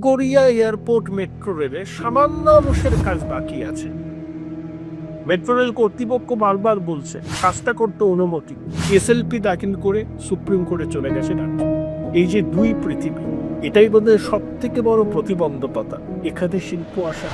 Garia airport metro রেলে সামান্য অংশের কাজ বাকি আছে। মেট্রো রেল কর্তৃপক্ষ বারবার বলছে কাজটা করতে অনুমতি, এসএলপি দাখিল করে সুপ্রিম কোর্টে চলে গেছে রাজ্য। এই যে দুই পৃথিবী, এটাই বোধহয় সব থেকে বড় প্রতিবন্ধকতা এখানে শিল্প আসা।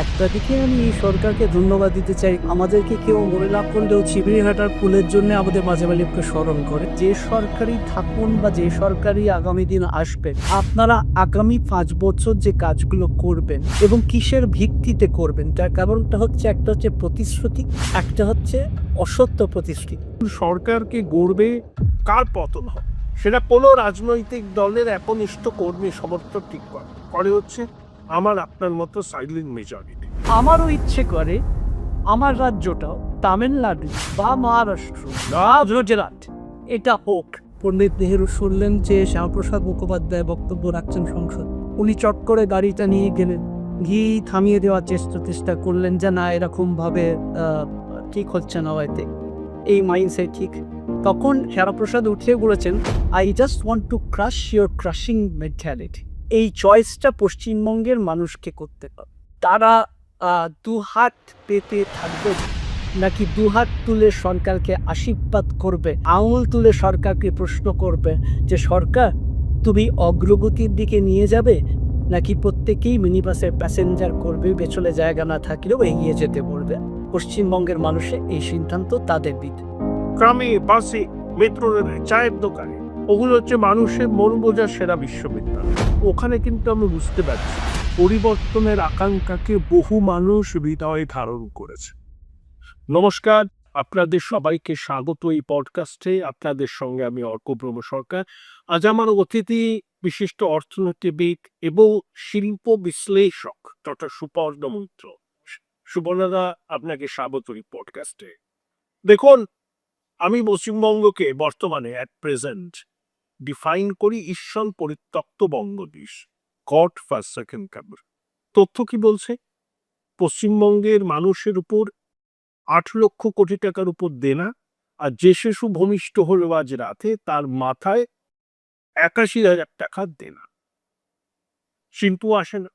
একটা দিকে আমি এই সরকারকে ধন্যবাদ দিতে চাই, আমাদেরকে কেউ মনে না করলেও চিবড়িহাটার পুলের জন্য আমাদের মাঝে মাঝে স্মরণ করে। যে সরকারই থাকুন বা যে সরকারই আগামী দিন আসবে, আপনারা আগামী 5 বছর যে কাজগুলো করবেন এবং কিসের ভিত্তিতে করবেন তার কারণটা হচ্ছে, একটা হচ্ছে প্রতিশ্রুতি, একটা হচ্ছে অসত্য প্রতিশ্রুতি। সরকারকে গড়বে কার পতন হবে সেটা কোনো রাজনৈতিক দলের একনিষ্ঠ কর্মী সমর্থক ঠিক করে হচ্ছে আমার আপনার মতো সাইলেন্ট মেজরিটি। আমারও ইচ্ছে করে আমার রাজ্যটাও তামিলনাড়ু বা মহারাষ্ট্র বা গুজরাট এটা হোক। পণ্ডিত নেহেরু শুনলেন যে শ্যামাপ্রসাদ মুখোপাধ্যায় বক্তব্য রাখছেন সংসদ, উনি চট করে গাড়িটা নিয়ে গেলেন, গিয়ে থামিয়ে দেওয়ার চেষ্টা করলেন যে না, এরকমভাবে ঠিক হচ্ছে না, হয়তো এই মাইন্ডসেট ঠিক। তখন শ্যামাপ্রসাদ উঠে বলেছেন, I just want to crush your crushing mentality. এই চয়েসটা পশ্চিমবঙ্গের মানুষকে করতে হবে। তারা দুহাত পেতে থাকবে নাকি দুহাত তুলে সরকারকে আশীর্বাদ করবে, আঙুল তুলে সরকারকে প্রশ্ন করবে যে সরকার তুমি অগ্রগতির দিকে নিয়ে যাবে, নাকি প্রত্যেকেই মিনিবাসের প্যাসেঞ্জার করবে, পেছনে জায়গা না থাকলেও এগিয়ে যেতে বলবে। পশ্চিমবঙ্গের মানুষের এই সিদ্ধান্ত তাদের বিধ। গ্রামে, বাসে, মেট্রো রেলে, চায়ের দোকানে, ওগুলো হচ্ছে মানুষের মন বোঝার সেরা বিশ্ববিদ্যালয়। ওখানে কিন্তু আমি বুঝতে পারছি পরিবর্তনের আকাঙ্ক্ষাকে বহু মানুষ হৃদয়ে ধারণ করেছে। নমস্কার, আপনাদের সবাইকে স্বাগত এই পডকাস্টে। আপনাদের সঙ্গে আমি অর্কব্রহ্ম সরকার। আজ আমার অতিথি বিশিষ্ট অর্থনীতিবিদ এবং শিল্প বিশ্লেষক ডক্টর সুপর্ণ মৈত্র। সুবর্ণদা, আপনাকে স্বাগত এই পডকাস্টে। দেখুন, আমি পশ্চিমবঙ্গকে বর্তমানে অ্যাট প্রেজেন্ট ডিফাইন করি ঈশ্বর পরিত্যক্ত বঙ্গদেশ, গড ফার্স্ট সেকেন্ড কাবার। তথ্য কি বলছে? পশ্চিমবঙ্গের মানুষের উপর 8 লক্ষ কোটি টাকার উপর দেনা, আর যে শিশু ভূমিষ্ঠ হলো আজ রাতে তার মাথায় 81,000 টাকার দেনা। কিন্তু আসে না।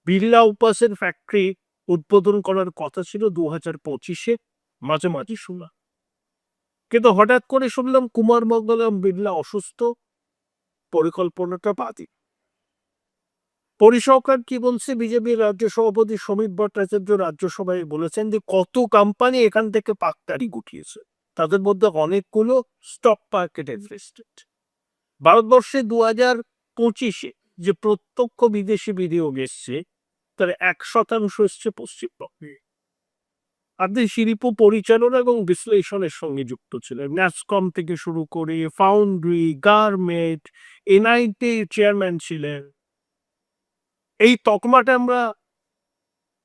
বিড়লা উপাসের ফ্যাক্টরি উদ্বোধন করার কথা ছিল 2025-এ, মাঝামাঝি শোনা, কিন্তু হঠাৎ করে শুনলাম কুমার মঙ্গলম বিড়লা অসুস্থ, পরিকল্পনাটা বাতিল। পরিসংখ্যান কি বলছে? বিজেপির রাজ্য সভাপতি সমীর ভট্টাচার্য রাজ্যসভায় বলেছেন যে কত কোম্পানি এখান থেকে পাকতাড়ি গুটিয়েছে, তাদের মধ্যে অনেকগুলো স্টক মার্কেট ইনভেস্টেড। ভারতবর্ষে 2025-এ যে প্রত্যক্ষ বিদেশি বিনিয়োগ এসছে তার 1% এসছে পশ্চিমবঙ্গে। আপনি শিল্প পরিচালনা এবং বিশ্লেষণের সঙ্গে যুক্ত ছিলেন, ন্যাসকম থেকে শুরু করে ফাউন্ড্রি, গার্মেন্ট, এনআইটি চেয়ারম্যান ছিলেন। এই তকমাটা আমরা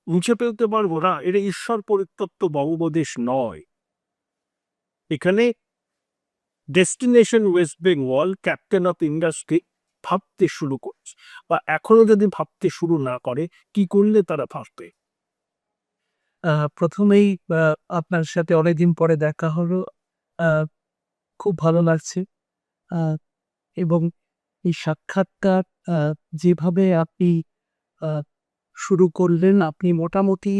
মুছে ফেলতে পারবো না। এটা ঈশ্বর পরিত্যক্ত বঙ্গদেশ নয়। এখানে destination West Bengal, captain of industry ভাবতে শুরু করছে, বা এখনো যদি ভাবতে শুরু না করে, কি করলে তারা ভাববে? প্রথমেই আপনার সাথে অনেকদিন পরে দেখা হলো, আহ, খুব ভালো লাগছে। আহ, এবং এই সাক্ষাৎকার যেভাবে আপনি আহ, শুরু করলেন, আপনি মোটামুটি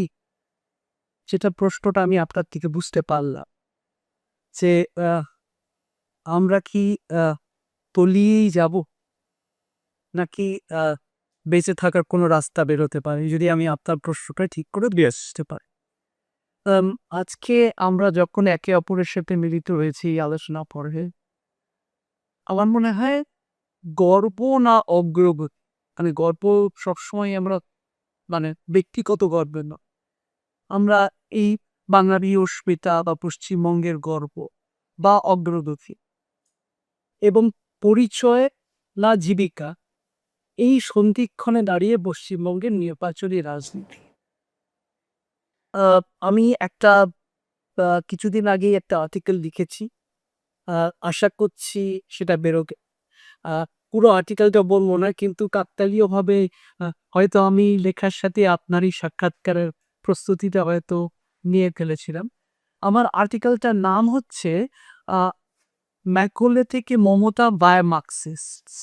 যেটা প্রশ্নটা আমি আপনার থেকে বুঝতে পারলাম যে আমরা কি তলিয়েই যাব, নাকি বেঁচে থাকার কোনো রাস্তা বেরোতে পারে, যদি আমি আপনার প্রশ্নটা ঠিক করে দিয়ে আসতে পারি। আম, আজকে আমরা যখন একে অপরের সাথে মিলিত হয়েছি এই আলোচনা পর্বে, আমার মনে হয় গর্ব না অগ্রগতি, মানে গর্ব সবসময় আমরা, মানে ব্যক্তিগত গর্বের না, আমরা এই বাঙালি অস্মিতা বা পশ্চিমবঙ্গের গর্ব বা অগ্রগতি এবং পরিচয় না জীবিকা, এই সন্ধিক্ষণে দাঁড়িয়ে পশ্চিমবঙ্গের নির্বাচনী রাজনীতি। আমি একটা কিছুদিন আগেই একটা আর্টিকেল লিখেছি, আশা করছি সেটা বেরোবে। পুরো আর্টিকেলটা বলবো না, কিন্তু কাকতালীয়ভাবে হয়তো আমি লেখার সাথে আপনারই সাক্ষাৎকারের প্রস্তুতিটা হয়তো নিয়ে ফেলেছিলাম। আমার আর্টিকেলটার নাম হচ্ছে ম্যাকোলে থেকে মমতা বায় মার্কসিস্টস।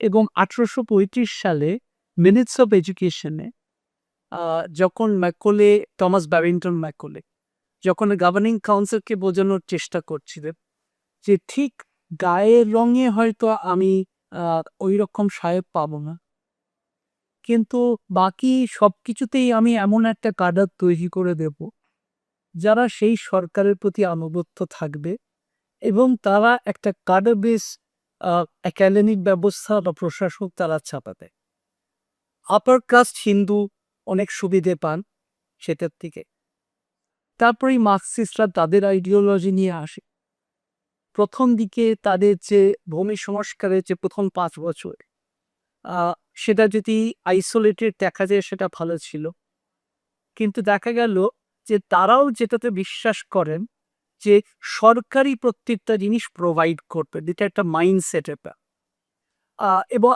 এবং 1835 সালে মিনিটস অফ এডুকেশনে যখন ম্যাকলে, টমাস ব্যারিংটন ম্যাকলে যখন গভর্নিং কাউন্সিলকে বোঝানোর চেষ্টা করছিলেন যে ঠিক গায়ের রঙে হয়তো আমি ওই রকম সাহেব পাবো না, কিন্তু বাকি সব কিছুতেই আমি এমন একটা কাডার তৈরি করে দেব যারা সেই সরকারের প্রতি আনুগত্য থাকবে এবং তারা একটা কাডার বেস একাডেমিক ব্যবস্থা বা প্রশাসক তারা ছাপাতে। আপার কাস্ট হিন্দু অনেক সুবিধে পান সেটার থেকে। তারপরেই মার্কসিস্টরা তাদের আইডিওলজি নিয়ে আসে। প্রথম দিকে তাদের যে ভূমি সংস্কারের যে প্রথম 5 বছর সেটা যদি আইসোলেটেড দেখা যায় সেটা ভালো ছিল, কিন্তু দেখা গেল যে তারাও যেটাতে বিশ্বাস করেন যে সরকারি প্রত্যেকটা জিনিস প্রোভাইড করবে, যেটা একটা মাইন্ডসেট। এটা এবং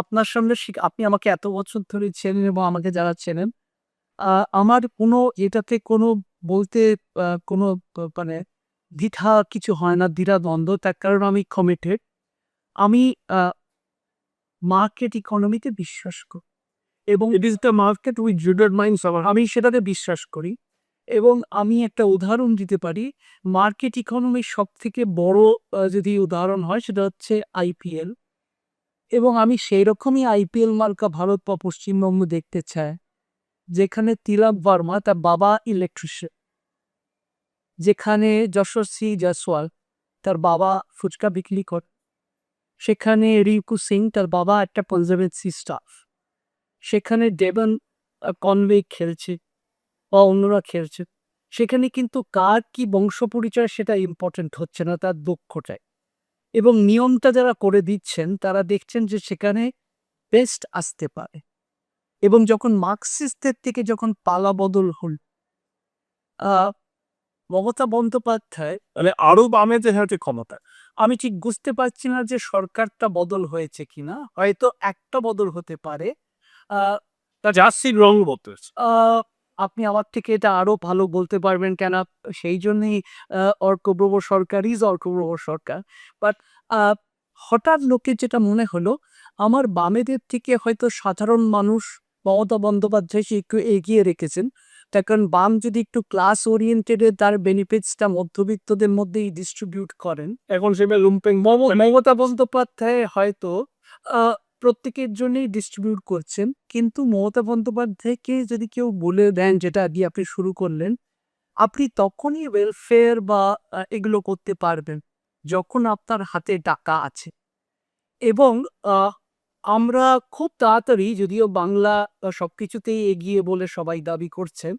আপনার সামনে আপনি আমাকে এত বছর ধরে চেনেন এবং আমাকে যারা চেনেন, আমার কোনো এটাতে কোনো বলতে কোনো মানে দ্বিধা কিছু হয় না, দ্বিধাদ্বন্দ্ব। তার কারণ আমি কমিটেড। আমি মার্কেট ইকোনমিতে বিশ্বাস করি এবং it is the market with judged minds. আমি সেটাতে বিশ্বাস করি এবং আমি একটা উদাহরণ দিতে পারি। মার্কেট ইকোনমির সবথেকে বড় যদি উদাহরণ হয় সেটা হচ্ছে আইপিএল, এবং আমি সেই রকমই আইপিএল মার্কা ভারত বা পশ্চিমবঙ্গ দেখতে চাই, যেখানে তিলক বর্মা তার বাবা ইলেকট্রিশিয়ান, যেখানে যশস্বী জয়সওয়াল তার বাবা ফুচকা বিক্রি করে, সেখানে রিঙ্কু সিং তার বাবা একটা কনজারভেন্সি স্টাফ, সেখানে ডেভন কনওয়ে খেলছে বা অন্যরা খেলছে। সেখানে কিন্তু কার কি বংশ পরিচয় সেটা ইম্পর্টেন্ট হচ্ছে না, তার দক্ষতায়। এবং নিয়মটা যারা করে দিচ্ছেন তারা দেখছেন যে সেখানে বেস্ট আসতে পারে। এবং যখন মার্কসিস্টদের থেকে যখন পালা বদল হল, আহ, মমতা বন্দ্যোপাধ্যায় মানে আরো বামে যে হচ্ছে ক্ষমতা। আমি ঠিক বুঝতে পারছি না যে সরকারটা বদল হয়েছে কিনা, হয়তো একটা বদল হতে পারে। আহ, তা জার্সির রং বলতেছে। আহ, আপনি আমার থেকে এটা আরো ভালো বলতে পারবেন কেন, সেই জন্যই অর্কপ্রভ সরকার ইজ অর্কপ্রভ সরকার। বাট হঠাৎ লোকের যেটা মনে হলো, আমার বামেদের থেকে হয়তো সাধারণ মানুষ মমতা বন্দ্যোপাধ্যায় সে একটু এগিয়ে রেখেছেন। তার কারণ বাম যদি একটু ক্লাস ওরিয়েন্টেড তার বেনিফিটসটা মধ্যবিত্তদের মধ্যেই ডিস্ট্রিবিউট করেন, এখন সেটা লুম্পেং মমতা বন্দ্যোপাধ্যায় হয়তো প্রত্যেকের জন্যই ডিস্ট্রিবিউট করছেন। কিন্তু মমতা বন্দ্যোপাধ্যায়কে যদি কেউ বলে দেন যেটা দিয়ে আপনি শুরু করলেন, আপনি তখনই ওয়েলফেয়ার বা এগুলো করতে পারবেন যখন আপনার হাতে টাকা আছে। এবং আমরা খুব তাড়াতাড়ি, যদিও বাংলা সবকিছুতেই এগিয়ে বলে সবাই দাবি করছেন,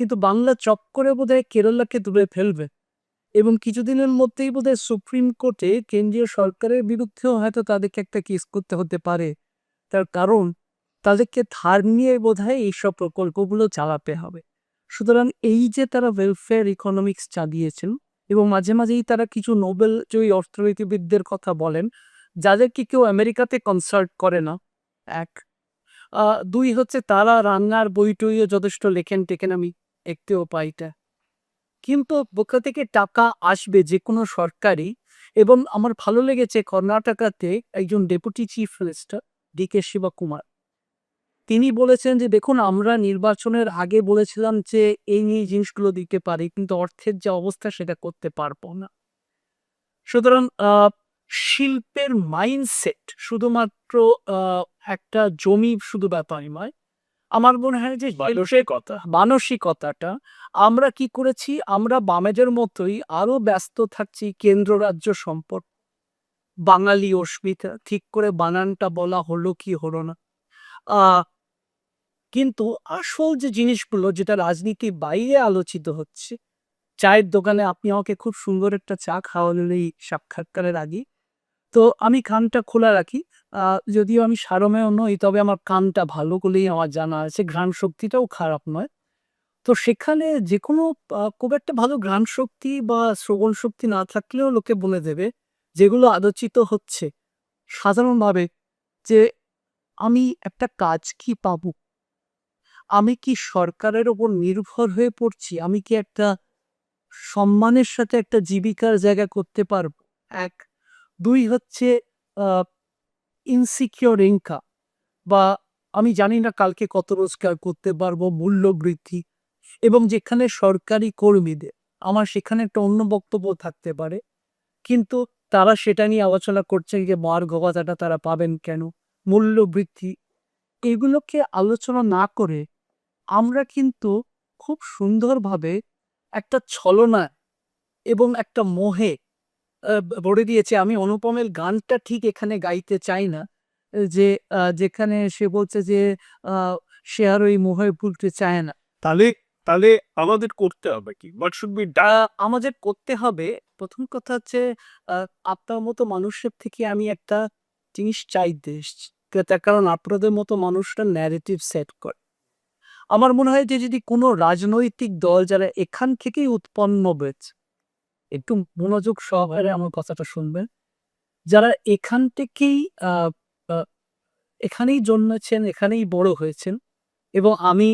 কিন্তু বাংলা চক্করে বোধহয় কেরালাকে তুলে ফেলবে এবং কিছুদিনের মধ্যেই বোধহয় সুপ্রিম কোর্টে কেন্দ্রীয় সরকারের বিরুদ্ধেও হয়তো তাদেরকে একটা কেস করতে হতে পারে। তার কারণ তাদেরকে ধার নিয়ে বোধহয় এইসব প্রকল্পগুলো চালাতে হবে। সুতরাং এই যে তারা ওয়েলফেয়ার ইকোনমিক্স চালিয়েছেন এবং মাঝে মাঝেই তারা কিছু নোবেল জয়ী অর্থনীতিবিদদের কথা বলেন, যাদেরকে কেউ আমেরিকাতে কনসাল্ট করে না। এক, দুই হচ্ছে তারা রান্নার বই টইও যথেষ্ট লেখেন টেকেন, আমি দেখতেও পাইটা। কিন্তু বোকা থেকে টাকা আসবে যে কোনো সরকারি। এবং আমার ভালো লেগেছে কর্ণাটকাতে একজন deputy chief minister DK. Shivakumar, তিনি বলেছেন যে দেখুন, আমরা নির্বাচনের আগে বলেছিলাম যে এই নিয়ে জিনিসগুলো দিতে পারি, কিন্তু অর্থের যে অবস্থা সেটা করতে পারবো না। সুতরাং শিল্পের মাইন্ডসেট শুধুমাত্র একটা জমি শুধু ব্যাপারই নয়। আমার মনে হয় যে মানসিকতাটা আমরা কি করেছি, আমরা বামেদের মতোই আরো ব্যস্ত থাকছি কেন্দ্র রাজ্য সম্পর্ক, বাঙালি অস্মিতা ঠিক করে বানানটা বলা হলো কি হলো না। কিন্তু আসল যে জিনিসগুলো যেটা রাজনীতির বাইরে আলোচিত হচ্ছে, চায়ের দোকানে আপনি আমাকে খুব সুন্দর একটা চা খাওয়ালেন এই সাক্ষাৎকারের আগে, তো আমি কানটা খোলা রাখি। যদিও আমি সারমেয় নই, তবে আমার কানটা ভালো বলেই আমার জানা আছে, ঘ্রাণ শক্তিটাও খারাপ নয়। তো সেখানে যে কোনো খুব একটা ভালো ঘ্রাণ শক্তি বা শ্রবণ শক্তি না থাকলেও লোকে বলে দেবে যেগুলো আলোচিত হচ্ছে সাধারণভাবে, যে আমি একটা কাজ কি পাবো, আমি কি সরকারের ওপর নির্ভর হয়ে পড়ছি, আমি কি একটা সম্মানের সাথে একটা জীবিকার জায়গা করতে পারবো। এক, দুই হচ্ছে ইনসিকিউর ইনকাম বা আমি জানি না কালকে কত রোজগার করতে পারবো, মূল্য বৃদ্ধি এবং যেখানে সরকারি কর্মীদের আমার সেখানে একটা অন্য বক্তব্য থাকতে পারে। কিন্তু তারা সেটা নিয়ে আলোচনা করছে যে মহার্ঘ ভাতাটা তারা পাবেন কেন? মূল্য বৃদ্ধি এগুলোকে আলোচনা না করে আমরা কিন্তু খুব সুন্দরভাবে একটা ছলনা এবং একটা মোহে ভরে দিয়েছে। আমি অনুপমের গানটা ঠিক এখানে গাইতে চাই না। যে যেখানে সে বলছে যে আ সে আর ওই মোহে ভুলতে চায় না। তাহলে তাহলে আমাদের করতে হবে কি? হোয়াট শুড বি আ ডান? আমাদের করতে হবে ১ম কথা হচ্ছে আ আপনার মতো মানুষের থেকে আমি একটা জিনিস চাইতে এসছি। তার কারণ আপনাদের মতো মানুষরা ন্যারেটিভ সেট করে। আমার মনে হয় যে যদি কোনো রাজনৈতিক দল যারা এখান থেকেই উৎপন্ন হয়েছে, একটু মনোযোগ সহকারে আমার কথাটা শুনবেন। যারা এখান থেকেই আ আ এখানেই জন্মেছেন, এখানেই বড় হয়েছেন এবং আমি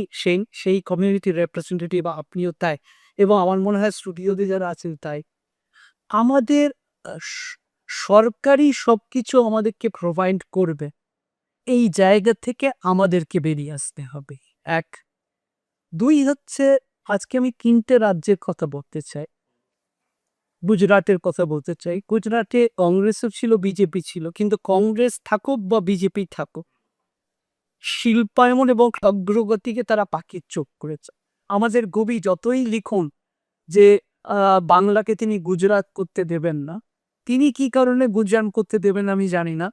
সেই কমিউনিটির রিপ্রেজেন্টেটিভ বা আপনিও তাই এবং আমার মনে হয় স্টুডিওতে যারা আছেন তাই। আমাদের আ স সরকারি সবকিছু আমাদেরকে প্রোভাইড করবে। এই জায়গা থেকে আমাদেরকে বেরিয়ে আসতে হবে। ১ ২ হচ্ছে আজকে আমি ৩ টে রাজ্যের কথা বলতে চাই। গুজরাটের কথা বলতে চাই। গুজরাটে কংগ্রেসও ছিল, বিজেপি ছিল। কিন্তু কংগ্রেস থাকুক বা বিজেপি থাকুক, শিল্পায়ন এবং অগ্রগতিকে তারা পাখির চোখ করেছে। আমাদের কবি যতই লিখুন যে আ বাংলাকে তিনি গুজরাট করতে দেবেন না। তিনি কি কারণে গুজরাট করতে দেবেন আমি জানি না।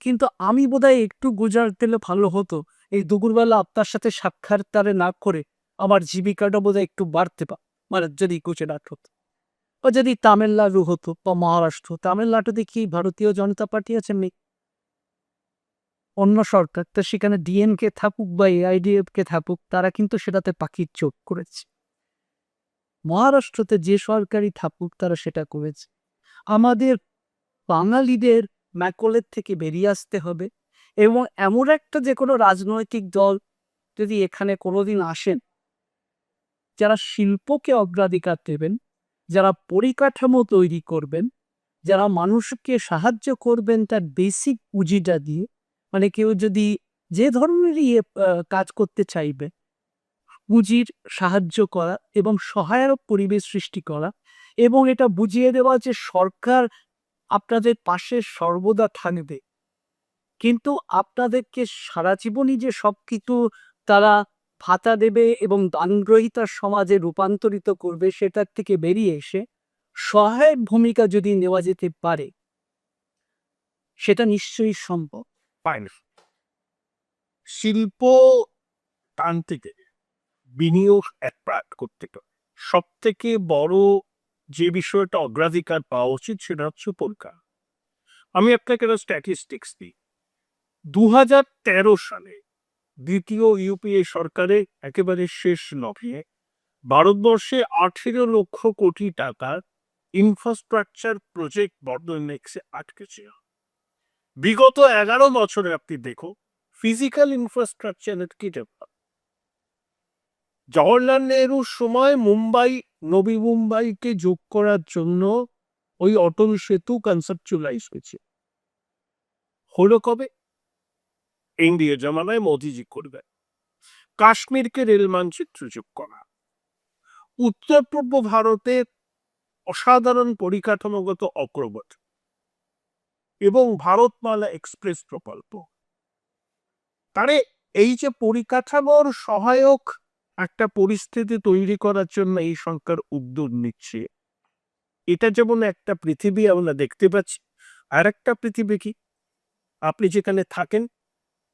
কিন্তু আমি বোধহয় একটু গুজরাট দিলে ভালো হতো। এই দুপুরবেলা আপনার সাথে সাক্ষাৎকারে না করে আমার জীবিকাটা বোধহয় একটু বাড়তে মানে যদি গুজরাট হতো। ও যদি তামিলনাড়ু হতো বা মহারাষ্ট্র, তামিলনাড়ুতে কি ভারতীয় জনতা পার্টি আছে? নেই। অন্য সরকার। তো সেখানে ডিএমকে থাকুক বা এআইডিএফকে থাকুক, তারা কিন্তু সেটাতে পাখির চোখ করেছে। মহারাষ্ট্রতে যে সরকারই থাকুক তারা সেটা করেছে। আমাদের বাঙালিদের ম্যাকলের থেকে বেরিয়ে আসতে হবে এবং এমন একটা যেকোনো রাজনৈতিক দল যদি এখানে কোনোদিন আসেন, যারা শিল্পকে অগ্রাধিকার দেবেন, যারা পরিকাঠামো তৈরি করবেন, যারা মানুষকে সাহায্য করবেন তার বেসিক পুঁজিটা দিয়ে, মানে কেউ যদি যে ধরনেরই কাজ করতে চাইবে, পুঁজির সাহায্য করা এবং সহায়ক পরিবেশ সৃষ্টি করা এবং এটা বুঝিয়ে দেওয়া যে সরকার আপনাদের পাশে সর্বদা থাকবে। কিন্তু আপনাদেরকে সারা জীবনই যে সবকিছু তারা ভাতা দেবে এবং দানগ্রহীতার সমাজে রূপান্তরিত করবে সেটার থেকে বেরিয়ে এসে সহায়ক ভূমিকা যদি নেওয়া যেতে পারে, সেটা নিশ্চয়ই সম্ভব। ফাইন। শিল্প টানতে গেলে বিনিয়োগ অ্যাট্রাক্ট করতে হবে। সবথেকে বড় যে বিষয়টা অগ্রাধিকার পাওয়া উচিত সেটা হচ্ছে পরিকাঠামো। আমি আপনাকে একটা স্ট্যাটিস্টিক্স দিই। ২০১৩ সালে দ্বিতীয় ইউপিএ সরকারের একেবারে শেষ লগ্নে ভারতবর্ষে ১৮ লক্ষ কোটি টাকার ইনফ্রাস্ট্রাকচার প্রজেক্ট বর্ডনেক্সে আটকে ছিল। বিগত ১১ বছরে আপনি দেখুন ফিজিক্যাল ইনফ্রাস্ট্রাকচারের কি ডেভেলপ। জওহরলাল নেহরুর সময় মুম্বাই, নবী মুম্বাইকে যোগ করার জন্য ওই অটল সেতু কনসেপচুয়ালাইজ হয়েছে। হলো কবে? এনডিএ জামানায় মোদিজি করবে। কাশ্মীরকে রেল মানচিত্র যোগ করা, উত্তর পূর্ব ভারতের অসাধারণ পরিকাঠামোগত অগ্রগতি এবং ভারতমালা এক্সপ্রেস প্রকল্প। তারে এই যে পরিকাঠামোর সহায়ক একটা পরিস্থিতি তৈরি করার জন্য এই সরকার উদ্যোগ নিচ্ছে, এটা যেমন একটা পৃথিবী আমরা দেখতে পাচ্ছি। আর একটা পৃথিবী কি? আপনি যেখানে থাকেন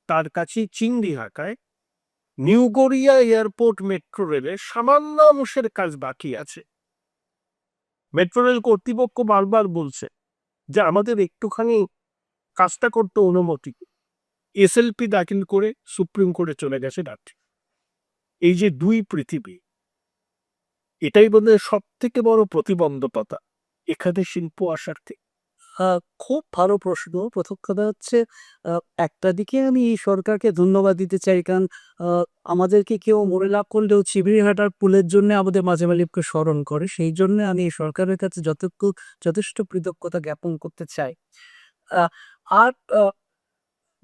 তার কাছেই চিংড়ি হাকায় নিউ গড়িয়া এয়ারপোর্ট মেট্রো রেলের সামান্য অংশের কাজ বাকি আছে। মেট্রো রেল কর্তৃপক্ষ বারবার বলছে যে আমাদের একটুখানি কাজটা করতে অনুমতি। এসএলপি দাখিল করে সুপ্রিম কোর্টে চলে গেছে রাত্রি। এই যে দুই পৃথিবী, এটাই বোধহয় সব থেকে বড় প্রতিবন্ধকতা এখানে শিল্প আসার থেকে। খুব ভালো প্রশ্ন। ১ম কথা হচ্ছে আ একটা দিকে আমি এই সরকারকে ধন্যবাদ দিতে চাই। কারণ আ আমাদেরকে কেউ মনে না করলেও চিবড়িহাটার পুলের জন্যে আমাদের মাঝে মালিককে স্মরণ করে। সেইজন্যে আমি এই সরকারের কাছে যথেষ্ট কৃতজ্ঞতা জ্ঞাপন করতে চাই। আ আর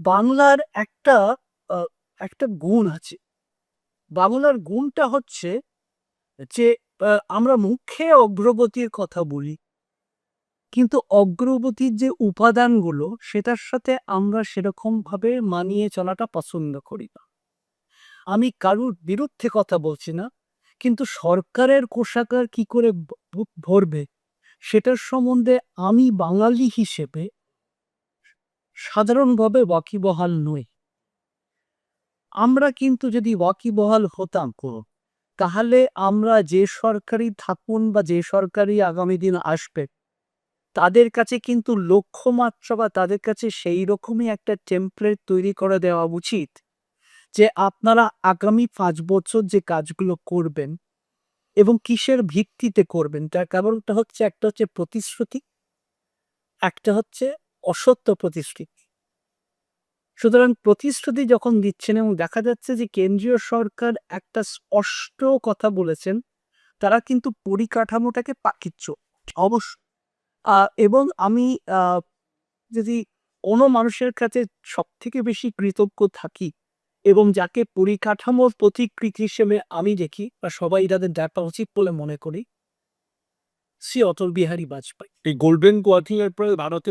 বাংলার একটা গুণ আছে। বাংলার গুণটা হচ্ছে যে আমরা মুখে অগ্রগতির কথা বলি, কিন্তু অগ্রগতির যে উপাদানগুলো সেটার সাথে আমরা সেরকমভাবে মানিয়ে চলাটা পছন্দ করি না। আমি কারুর বিরুদ্ধে কথা বলছি না, কিন্তু সরকারের কোষাগার কি করে ভরবে সেটার সম্বন্ধে আমি বাঙালি হিসেবে সাধারণভাবে ওয়াকিবহাল নই। আমরা কিন্তু যদি ওয়াকিবহাল হতাম তাহলে আমরা যে সরকারই থাকুন বা যে সরকারই আগামী দিন আসবে তাদের কাছে কিন্তু লক্ষ্যমাত্রা বা তাদের কাছে সেই রকমই একটা টেমপ্লেট তৈরি করে দেওয়া উচিত যে আপনারা আগামী 5 বছর যে কাজগুলো করবেন এবং কিসের ভিত্তিতে করবেন তার কারণটা হচ্ছে একটা হচ্ছে প্রতিশ্রুতি, একটা হচ্ছে অসত্য প্রতিশ্রুতি। সুতরাং প্রতিশ্রুতি যখন দিচ্ছেন এবং দেখা যাচ্ছে যে কেন্দ্রীয় সরকার একটা স্পষ্ট কথা বলেছেন, তারা কিন্তু পরিকাঠামোটাকে পাকিচ্ছ অবশ্য এবং আমি যদি কোনো মানুষের কাছে সবথেকে বেশি কৃতজ্ঞ থাকি এবং যাকে পরিকাঠামোর প্রতিকৃতি হিসেবে আমি দেখি বা সবাই তাদের দেখা উচিত বলে মনে করি, শ্রী অটল বিহারী বাজপেয়ী। এই গোল্ডেন কোয়ার্টিংয়ের পরে ভারতে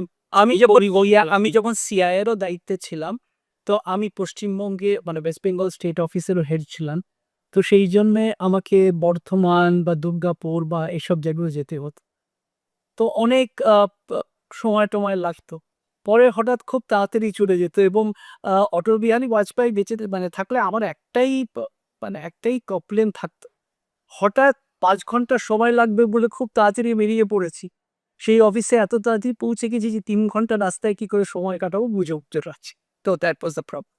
আমি যখন সিআইয়েরও দায়িত্বে ছিলাম, তো আমি পশ্চিমবঙ্গে মানে ওয়েস্ট বেঙ্গল স্টেট অফিসেরও হেড ছিলাম। তো সেই জন্যে আমাকে বর্ধমান বা দুর্গাপুর বা এসব জায়গায় যেতে হতো। তো অনেক সময়-টময় লাগতো। পরে হঠাৎ খুব তাড়াতাড়ি চলে যেত এবং অটল বিহারী বাজপেয়ী বেঁচে মানে থাকলে আমার একটাই কমপ্লেন থাকতো। হঠাৎ ৫ ঘন্টা সময় লাগবে বলে খুব তাড়াতাড়ি বেরিয়ে পড়েছি। সেই অফিসে এত তাড়াতাড়ি পৌঁছে গেছি যে ৩ ঘন্টা রাস্তায় কি করে সময় কাটাবো বুঝে উঠতে পারছি। তো দ্যাট ওয়াজ দ্য প্রবলেম।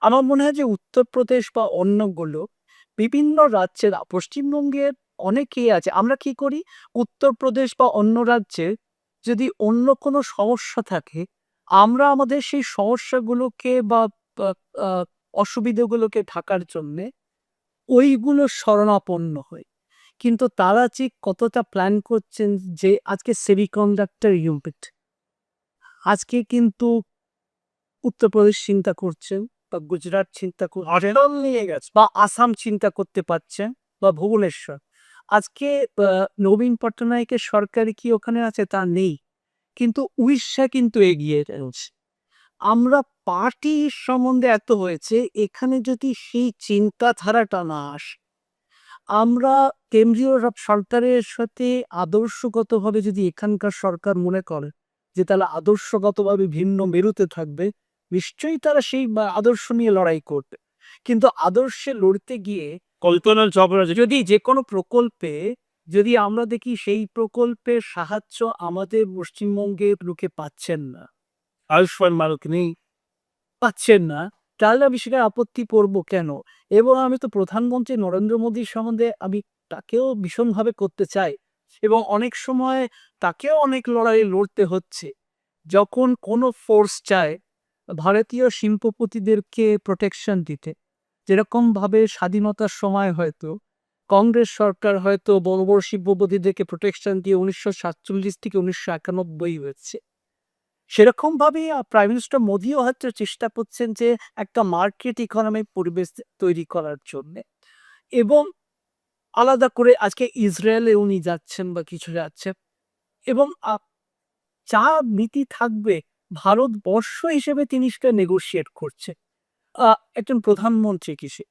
আমার মনে হয় যে উত্তরপ্রদেশ বা অন্যগুলো বিভিন্ন রাজ্যের পশ্চিমবঙ্গের অনেকেই আছে। আমরা কি করি উত্তরপ্রদেশ বা অন্য রাজ্যে যদি অন্য কোনো সমস্যা থাকে, আমরা আমাদের সেই সমস্যাগুলোকে বা বা আ অসুবিধাগুলোকে ঢাকার জন্যে ওইগুলোর শরণাপন্ন হই। কিন্তু তারা যে কতটা প্ল্যান করছেন যে আজকে সেমিকন্ডাক্টর ইউনিট, আজকে কিন্তু উত্তরপ্রদেশ চিন্তা করছেন বা গুজরাট চিন্তা করছেন নিয়ে গেছে। বা আসাম চিন্তা করতে পারছেন বা ভুবনেশ্বর। আজকে নবীন পট্টনায়কের সরকার কি ওখানে আছে? তা নেই। কিন্তু উড়িষ্যা কিন্তু এগিয়ে রয়েছে। আমরা পার্টি সম্বন্ধে এত হয়েছে, এখানে যদি সেই চিন্তাধারাটা না আসে, আমরা কেন্দ্রীয় সরকারের সাথে আদর্শগতভাবে যদি এখানকার সরকার মনে করে যে তারা আদর্শগতভাবে ভিন্ন মেরুতে থাকবে, নিশ্চয়ই তারা সেই আদর্শ নিয়ে লড়াই করবে। কিন্তু আদর্শে লড়তে গিয়ে কল্পনা চাওলা যদি যেকোনো প্রকল্পে যদি আমরা দেখি সেই প্রকল্পের সাহায্য আমাদের পশ্চিমবঙ্গের লোকে পাচ্ছেন না, আয়ুষ্মান ভারত নেই। পাচ্ছেন না, তাহলে আমি সেখানে আপত্তি করব কেন? এবং আমি তো প্রধানমন্ত্রী নরেন্দ্র মোদীর সম্বন্ধে আমি তাকেও ভীষণভাবে করতে চাই এবং অনেক সময় তাকেও অনেক লড়াই লড়তে হচ্ছে। যখন কোনো ফোর্স চায় ভারতীয় শিল্পপতিদেরকে প্রোটেকশন দিতে, যেরকমভাবে স্বাধীনতার সময় হয়তো কংগ্রেস সরকার হয়তো বড়, বড় শিল্পপতিদেরকে প্রোটেকশন দিয়ে ১৯৪৭ থেকে ১৯৯১ হয়েছে। সেরকমভাবেই প্রাইম মিনিস্টার মোদিও হয়তো চেষ্টা করছেন যে একটা মার্কেট ইকোনমিক পরিবেশ তৈরি করার জন্যে এবং আলাদা করে আজকে ইসরায়েলে উনি যাচ্ছেন বা কিছু যাচ্ছেন এবং যা নীতি থাকবে ভারতবর্ষ হিসেবে তিনি সেটা নেগোশিয়েট করছে একজন প্রধানমন্ত্রী কিসে।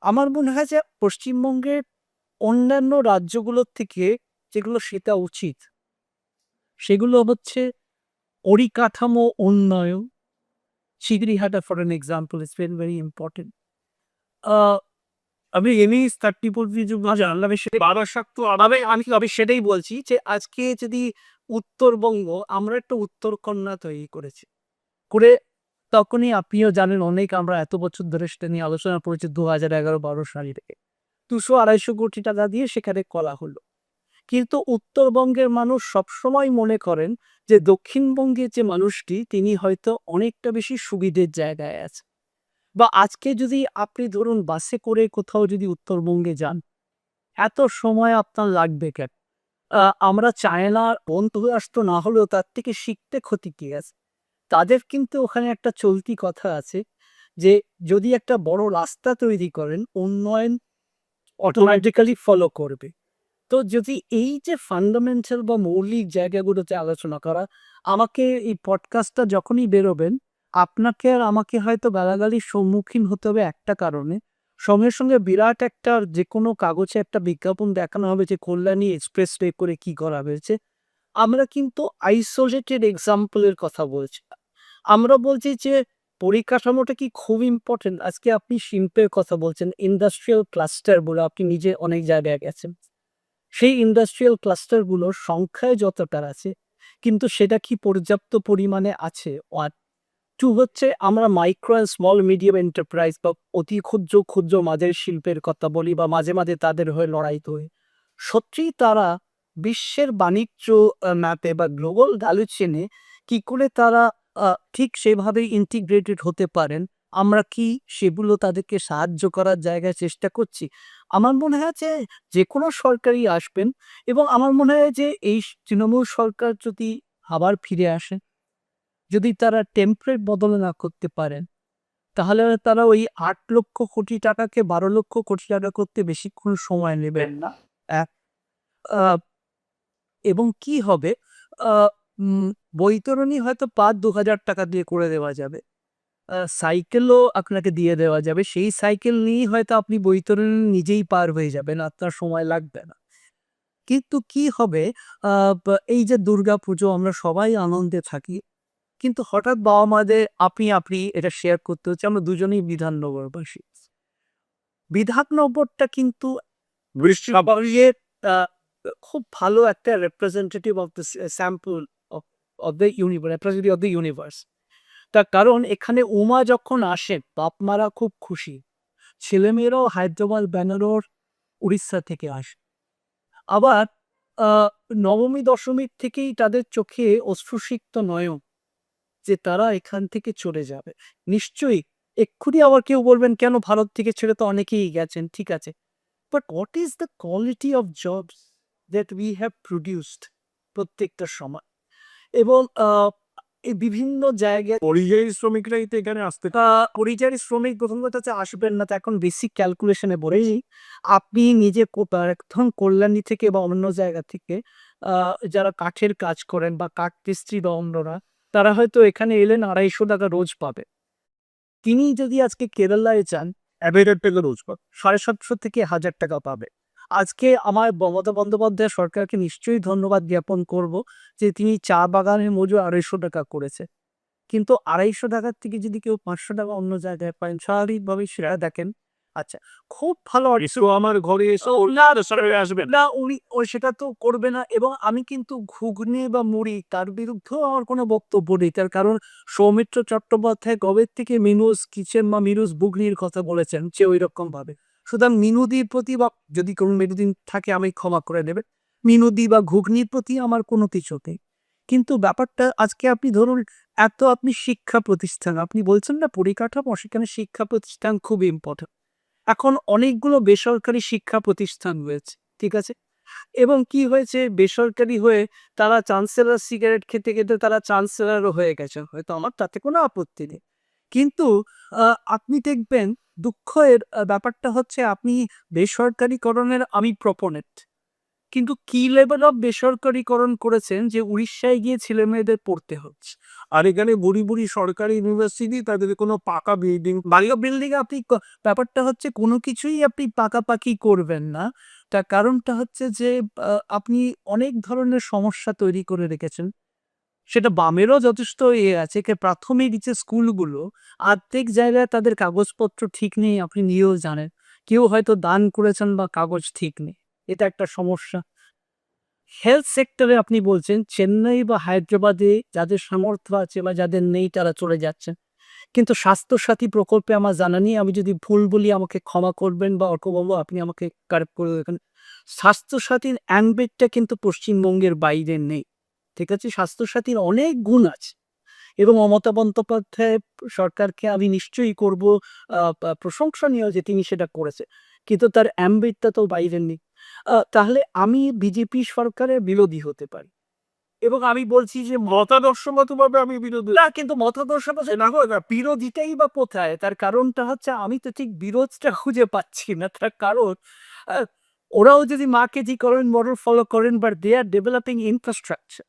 আমার মনে হয় যে পশ্চিমবঙ্গের অন্যান্য রাজ্যগুলোর থেকে যেগুলো সেটা উচিত সেগুলো হচ্ছে পরিকাঠামো উন্নয়ন। Chigrihatta, for an example, is very, very important. আমি এমএস 30 যে জানলাম সেটা বারাসাক্ত আমি সেটাই বলছি যে আজকে যদি উত্তরবঙ্গ আমরা একটা উত্তরকন্যা তৈরি করেছি করে তখনই আপনিও জানেন অনেক আমরা এত বছর ধরে সেটা নিয়ে আলোচনা করেছি 2011-12 সাল থেকে 200-250 কোটি টাকা দিয়ে সেখানে করা হলো। কিন্তু উত্তরবঙ্গের মানুষ সবসময় মনে করেন যে দক্ষিণবঙ্গের যে মানুষটি তিনি হয়তো অনেকটা বেশি সুবিধের জায়গায় আছে বা আজকে যদি আপনি ধরুন বাসে করে কোথাও যদি উত্তরবঙ্গে যান এত সময় আপনার লাগবে কেন? আমরা চায়নার বন্ধু রাষ্ট্র না হলেও তার থেকে শিখতে ক্ষতি কি আছে? তাদের কিন্তু ওখানে একটা চলতি কথা আছে যে যদি একটা বড় রাস্তা তৈরি করেন, উন্নয়ন অটোমেটিক্যালি ফলো করবে। তো যদি এই যে ফান্ডামেন্টাল বা মৌলিক জায়গাগুলোতে আলোচনা করা, আমাকে এই পডকাস্টটা যখনই বেরোবেন, আপনাকে আর আমাকে হয়তো গালাগালির সম্মুখীন হতে হবে একটা কারণে। সঙ্গে, সঙ্গে বিরাট একটা যেকোনো কাগজে একটা বিজ্ঞাপন দেখানো হবে যে কল্যাণী এক্সপ্রেসওয়ে করে কি করা হয়েছে। আমরা কিন্তু আইসোলেটেড এক্সাম্পল এর কথা বলছি না। আমরা বলছি যে পরিকাঠামোটা কি খুব ইম্পোর্টেন্ট? আজকে আপনি শিল্পের কথা বলছেন, ইন্ডাস্ট্রিয়াল ক্লাস্টার বলে আপনি নিজে অনেক জায়গায় গেছেন। সেই ইন্ডাস্ট্রিয়াল ক্লাস্টারগুলোর সংখ্যায় যতটা আছে, কিন্তু সেটা কি পর্যাপ্ত পরিমাণে আছে? 1, 2 হচ্ছে আমরা micro and small medium enterprise বা অতি ক্ষুদ্র, ক্ষুদ্র মাঝের শিল্পের কথা বলি বা মাঝে, মাঝে তাদের হয়ে লড়াই করি। সত্যিই তারা বিশ্বের বাণিজ্য ম্যাপে বা গ্লোবাল ভ্যালু চেনে কি করে তারা ঠিক সেভাবেই ইন্টিগ্রেটেড হতে পারেন? আমরা কি সেগুলো তাদেরকে সাহায্য করার জায়গায় চেষ্টা করছি? আমার মনে হয় যে যেকোনো সরকারই আসবেন এবং আমার মনে হয় যে এই তৃণমূল সরকার যদি আবার ফিরে আসে, যদি তারা টেমপ্লেট বদল না করতে পারেন, তাহলে তারা ওই ৮,০০,০০০ কোটি টাকাকে ১২,০০,০০০ কোটি টাকা করতে বেশিক্ষণ সময় নেবেন না। এক আ এবং কি হবে? আ উম বৈতরণী হয়তো ৫-২,০০০ টাকা দিয়ে করে দেওয়া যাবে। সাইকেলও আপনাকে দিয়ে দেওয়া যাবে। সেই সাইকেল নিয়েই হয়তো আপনি বৈতরণী নিজেই পার হয়ে যাবেন। আপনার সময় লাগবে না। কিন্তু কি হবে? আ এই যে দুর্গাপুজো আমরা সবাই আনন্দে থাকি। কিন্তু হঠাৎ বাবা-মাদের আপনি এটা শেয়ার করতে হচ্ছে। আমরা দুজনেই বিধাননগরবাসী। বিধাননগরটা কিন্তু সবাইয়ের আ খুব ভালো একটা representative of the sample of of the representative of the universe. তার কারণ এখানে উমা যখন আসেন, বাপ-মারা খুব খুশি। ছেলেমেয়েরাও হায়দ্রাবাদ, ব্যাঙ্গালোর, উড়িষ্যা থেকে আসে। আবার আ নবমী, দশমীর থেকেই তাদের চোখে অশ্রুসিক্ত নয়ন যে তারা এখান থেকে চলে যাবে। নিশ্চয়ই এক্ষুনি আবার কেউ বলবেন, "কেন ভারত থেকে ছেড়ে তো অনেকেই গেছেন।" ঠিক আছে। But what is the quality of jobs that we have produced প্রত্যেকটা সময়? এবং এই বিভিন্ন জায়গায় পরিযায়ী শ্রমিকরাই তো এখানে আসতে পরিযায়ী শ্রমিক প্রথম কথা হচ্ছে আসবেন না। তো এখন বেসিক ক্যালকুলেশন এ বলেই আপনি নিজে একদম কল্যাণী থেকে বা অন্য জায়গা থেকে আ যারা কাঠের কাজ করেন বা কাঠ মিস্ত্রি বা অন্যরা, তারা হয়তো এখানে এলেন ৳২৫০ রোজ পাবে। তিনি যদি আজকে কেরালায় যান, অ্যাভেরেজ থেকে রোজ পাবে। ৳৭৫০ থেকে ৳১,০০০ পাবে। আজকে আমার মমতা বন্দ্যোপাধ্যায় সরকারকে নিশ্চয়ই ধন্যবাদ জ্ঞাপন করব যে তিনি চা বাগানের মজুরি ৳২৫০ করেছে। কিন্তু ৳২৫০ থেকে যদি কেউ ৳৫০০ অন্য জায়গায় পান, স্বাভাবিকভাবেই সেটা দেখেন। আচ্ছা, খুব ভালো এসো আমার ঘরে এসো না, সবাই আসবেন। না উনি সেটা তো করবে না এবং আমি কিন্তু ঘুগনি বা মুড়ি তার বিরুদ্ধেও আমার কোনো বক্তব্য নেই। তার কারণ সৌমিত্র চট্টোপাধ্যায় কবে থেকে মিনুস কিচেন বা মিনুস বুগনির কথা বলেছেন যে ঐরকমভাবে। সুতরাং মিনুদির প্রতি বা যদি কোনো মিনুদি থাকে আমি ক্ষমা করে দেবেন। মিনুদি বা ঘুগনির প্রতি আমার কোনো কিছু নেই। কিন্তু ব্যাপারটা আজকে আপনি ধরুন আপনি শিক্ষা প্রতিষ্ঠান, আপনি বলছেন না পরিকাঠামো, সেখানে শিক্ষা প্রতিষ্ঠান খুব ইম্পোর্টেন্ট। এখন অনেকগুলো বেসরকারি শিক্ষা প্রতিষ্ঠান হয়েছে। ঠিক আছে? এবং কি হয়েছে বেসরকারি হয়ে তারা চ্যান্সেলর সিগারেট খেতে, খেতে তারা চ্যান্সেলরও হয়ে গেছেন। হয়তো আমার তাতে কোনো আপত্তি নেই। কিন্তু আ আপনি দেখবেন দুঃখের ব্যাপারটা হচ্ছে আপনি বেসরকারিকরণের আমি প্রপোনেন্ট। কিন্তু কি লেভেল অফ বেসরকারিকরণ করেছেন যে উড়িষ্যায় গিয়ে ছেলেমেয়েদের পড়তে হচ্ছে। আর এখানে বুড়ি, বুড়ি সরকারি ইউনিভার্সিটি তাদের কোনো পাকা বিল্ডিং বাংলা বিল্ডিং আপনি ব্যাপারটা হচ্ছে কোনো কিছুই আপনি পাকাপাকি করবেন না। তার কারণটা হচ্ছে যে আপনি অনেক ধরনের সমস্যা তৈরি করে রেখেছেন। সেটা বামেরও যথেষ্ট আছে প্রাথমিক যে স্কুলগুলো আর্ধেক জায়গায় তাদের কাগজপত্র ঠিক নেই আপনি নিজেও জানেন। কেউ হয়তো দান করেছেন বা কাগজ ঠিক নেই। এটা একটা সমস্যা। হেলথ সেক্টরে আপনি বলছেন চেন্নাই বা হায়দ্রাবাদে যাদের সামর্থ্য আছে বা যাদের নেই তারা চলে যাচ্ছেন। কিন্তু স্বাস্থ্যসাথী প্রকল্পে আমার জানা নেই। আমি যদি ভুল বলি আমাকে ক্ষমা করবেন বা অর্কবাবু আপনি আমাকে কারেক্ট করে দেবেন। স্বাস্থ্যসাথীর অ্যাম্বিটটা কিন্তু পশ্চিমবঙ্গের বাইরে নেই। ঠিক আছে? স্বাস্থ্যসাথীর অনেক গুণ আছে এবং মমতা বন্দ্যোপাধ্যায় সরকারকে আমি নিশ্চয়ই করব প্রশংসনীয় যে তিনি সেটা করেছে। কিন্তু তার অ্যাম্বিটটা তো বাইরে নেই। তাহলে আমি বিজেপি সরকারের বিরোধী হতে পারি। এবং আমি বলছি যে মতাদর্শগতভাবে আমি বিরোধী না, কিন্তু মতাদর্শ না হোক, বিরোধিতাই বা কোথায়? তার কারণটা হচ্ছে আমি তো ঠিক বিরোধটা খুঁজে পাচ্ছি না। তার কারণ আ ওরাও যদি মার্কেটিকরণ মডেল ফলো করেন, but they are developing infrastructure.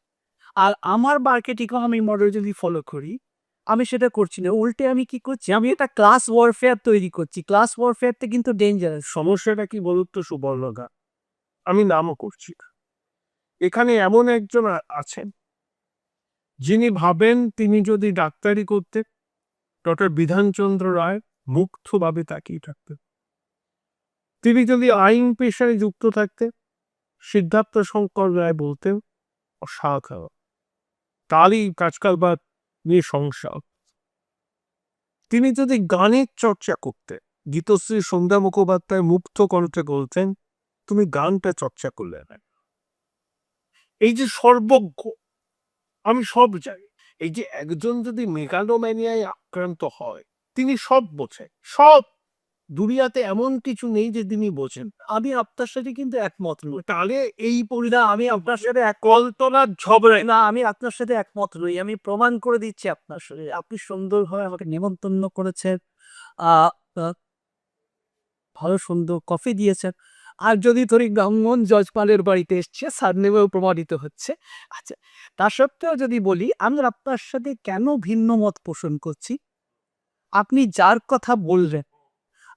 আর আমার মার্কেট ইকোনমি মডেল যদি ফলো করি, আমি সেটা করছি না। উল্টে আমি কি করছি? আমি একটা ক্লাস ওয়ারফেয়ার তৈরি করছি। ক্লাস ওয়ারফেয়ারটা কিন্তু ডেঞ্জারাস। সমস্যাটা কি বলুন তো সুবর্ণদা? আমি নামও করছি না। এখানে এমন একজন আছেন যিনি ভাবেন তিনি যদি ডাক্তারি করতেন, ডক্টর বিধানচন্দ্র রায় মুগ্ধভাবে তাকিয়ে থাকতেন। তিনি যদি আইন পেশায় যুক্ত থাকতেন, সিদ্ধার্থ শঙ্কর রায় বলতেন অসাধারণ, তারই কাজকারবার নিয়ে সংসার। তিনি যদি গানের চর্চা করতেন, গীতশ্রী সন্ধ্যা মুখোপাধ্যায় মুগ্ধ কণ্ঠে বলতেন তুমি গানটা চর্চা করলে না। এই যে সর্বজ্ঞ, আমি সব জানি। এই যে একজন যদি মেগালোম্যানিয়ায় আক্রান্ত হয়, তিনি সব বোঝেন, সব। দুনিয়াতে এমন কিছু নেই যে তিনি বোঝেন। আমি আপনার সাথে কিন্তু একমত নই। তাহলে এই না, আমি আপনার সাথে কলতলার ঝগড়ায় না, আমি আপনার সাথে একমত নই। আমি প্রমাণ করে দিচ্ছি আপনার সাথে। আপনি সুন্দরভাবে আমাকে নেমন্তন্ন করেছেন। আ আ ভালো সুন্দর কফি দিয়েছেন। আর যদি ধরি ব্রাহ্মণ যজমানের বাড়িতে এসছে, সারনেমেও প্রমাণিত হচ্ছে। আচ্ছা, তা সত্ত্বেও যদি বলি, আমি আপনার সাথে কেন ভিন্ন মত পোষণ করছি? আপনি যার কথা বললেন,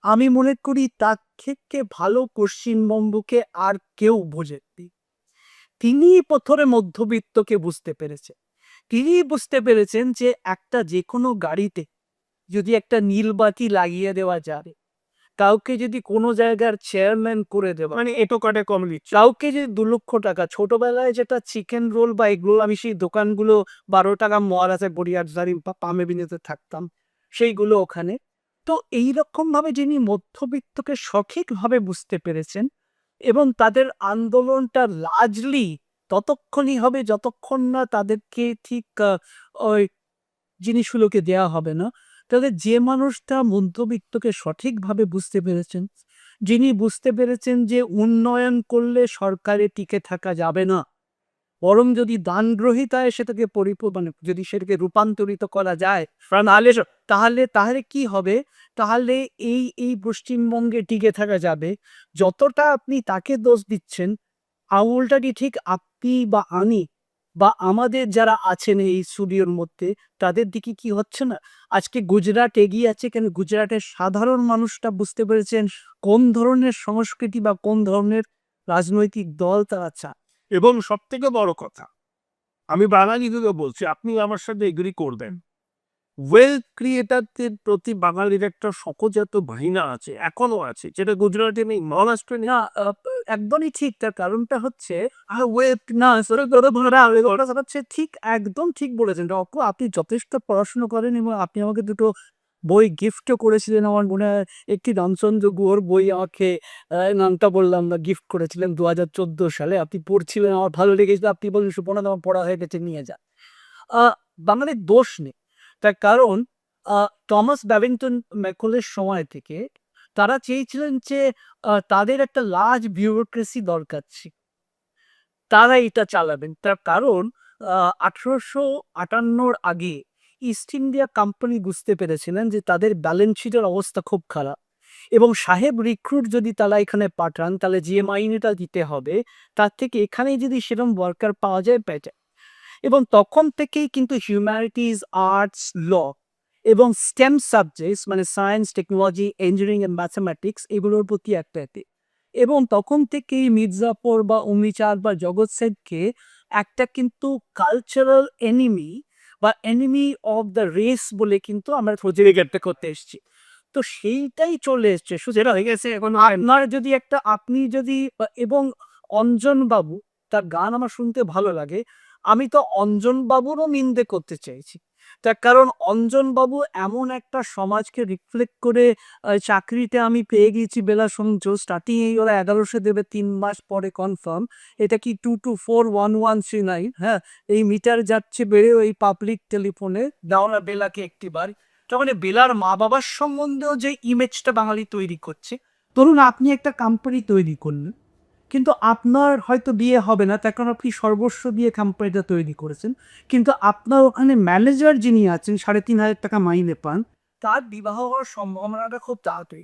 আমি মনে করি তার থেকে ভালো পশ্চিমবঙ্গকে আর কেউ বোঝেননি। তিনিই প্রথমে মধ্যবিত্তকে বুঝতে পেরেছেন। তিনিই বুঝতে পেরেছেন যে একটা যেকোনো গাড়িতে যদি একটা নীল বাতি লাগিয়ে দেওয়া যায়, কাউকে যদি কোনো জায়গার চেয়ারম্যান করে দেওয়া, মানে এটো কাটে কম দিচ্ছে। কাউকে যদি ২,০০,০০০ টাকা, ছোটবেলায় যেটা চিকেন রোল বা এগরোল, আমি সেই দোকানগুলো ১২ টাকা মহারাজা গড়িয়ারধারী বা পামেবিনেতে থাকতাম, সেইগুলো ওখানে। তো এইরকমভাবে যিনি মধ্যবিত্তকে সঠিকভাবে বুঝতে পেরেছেন এবং তাদের আন্দোলনটা লার্জলি ততক্ষণই হবে যতক্ষণ না তাদেরকে ঠিক ওই জিনিসগুলোকে দেয়া হবে না। তাহলে যে মানুষটা মধ্যবিত্তকে সঠিকভাবে বুঝতে পেরেছেন, যিনি বুঝতে পেরেছেন যে উন্নয়ন করলে সরকারে টিকে থাকা যাবে না, বরং যদি দানগ্রহীতায় সেটাকে মানে যদি সেটাকে রূপান্তরিত করা যায়, তাহলে তাহলে তাহলে কি হবে? তাহলে এই পশ্চিমবঙ্গে টিকে থাকা যাবে। যতটা আপনি তাকে দোষ দিচ্ছেন, আঙুলটাকে ঠিক আপনি বা আমি বা আমাদের যারা আছেন এই স্টুডিওর মধ্যে, তাদের দিকে কি হচ্ছে না? আজকে গুজরাট এগিয়ে আছে কেন? গুজরাটের সাধারণ মানুষটা বুঝতে পেরেছেন কোন ধরনের সংস্কৃতি বা কোন ধরনের রাজনৈতিক দল তারা চায়। এবং সবথেকে বড় কথা, আমি বাঙালিদেরও বলছি, আপনি আমার সাথে এগ্রি করবেন, ওয়েলথ ক্রিয়েটারদের প্রতি বাঙালির একটা শতজাত ঘৃণা আছে, এখনো আছে, যেটা গুজরাটে নেই, মহারাষ্ট্রে নেই। না, একদমই ঠিক। তার কারণটা হচ্ছে ওয়েট না সরি ধরে ধরা ওটা হচ্ছে ঠিক, একদম ঠিক বলেছেন। রকু আপনি যথেষ্ট পড়াশোনা করেন এবং আপনি আমাকে দুটো বই গিফটও করেছিলেন। আমার মনে হয় একটি রামচন্দ্র গুহর বই আমাকে নামটা বললাম না, গিফট করেছিলেন ২০১৪ সালে। আপনি পড়ছিলেন, আমার ভালো লেগেছিল। আপনি বললেন, "সুপর্ণা, আমার পড়া হয়ে গেছে, নিয়ে যা।" আ বাঙালির দোষ নেই। তার কারণ আ টমাস ব্যাবিংটন ম্যাকলের সময় থেকে তারা চেয়েছিলেন যে তাদের একটা লার্জ বিউরোক্রেসি দরকার ছিল। তারা এটা চালাবেন। তার কারণ আ ১৮৫৮ র আগে ইস্ট ইন্ডিয়া কোম্পানি বুঝতে পেরেছিলেন যে তাদের ব্যালেন্স শিটের অবস্থা খুব খারাপ এবং সাহেব রিক্রুট যদি তারা এখানে পাঠান, তাহলে যে মাইনেটা দিতে হবে, তার থেকে এখানেই যদি সেরকম ওয়ার্কার পাওয়া যায়, বেটার। এবং তখন থেকেই কিন্তু হিউম্যানিটিজ, আর্টস, ল এবং স্টেম সাবজেক্টস মানে science, technology, engineering and mathematics এগুলোর প্রতি একটা এবং তখন থেকেই মির্জাপুর বা অমিচাঁদ বা জগৎ সেনকে একটা কিন্তু কালচারাল এনিমি বা এনিমি অফ দ্য রেস বলে কিন্তু আমরা প্রতিযোগিতা করতে এসেছি। তো সেইটাই চলে এসছে। শুধু যেটা হয়ে গেছে এখন আপনার যদি একটা আপনি যদি এবং অঞ্জন বাবু, তার গান আমার শুনতে ভালো লাগে। আমি তো অঞ্জন বাবুরও নিন্দে করতে চাইছি। তার কারণ অঞ্জন বাবু এমন একটা সমাজকে রিফ্লেক্ট করে চাকরিতে আমি পেয়ে গিয়েছি বেলা শুনছো স্টার্টিং এই ওরা ১১০০ দেবে ৩ মাস পরে কনফার্ম। এটা কি 2241139, হ্যাঁ? এই মিটার যাচ্ছে বেড়ে এই পাবলিক টেলিফোনে দাও না বেলাকে একটিবার। তার মানে বেলার মা-বাবার সম্বন্ধেও যে ইমেজটা বাঙালি তৈরি করছে। ধরুন আপনি একটা কোম্পানি তৈরি করলেন কিন্তু আপনার হয়তো বিয়ে হবে না, তার কারণ আপনি সর্বস্ব দিয়ে কোম্পানিটা তৈরি করেছেন। কিন্তু আপনার ওখানে ম্যানেজার যিনি আছেন, ৩,৫০০ টাকা মাইনে পান, তার বিবাহ হওয়ার সম্ভাবনাটা খুব তাড়াতাড়ি।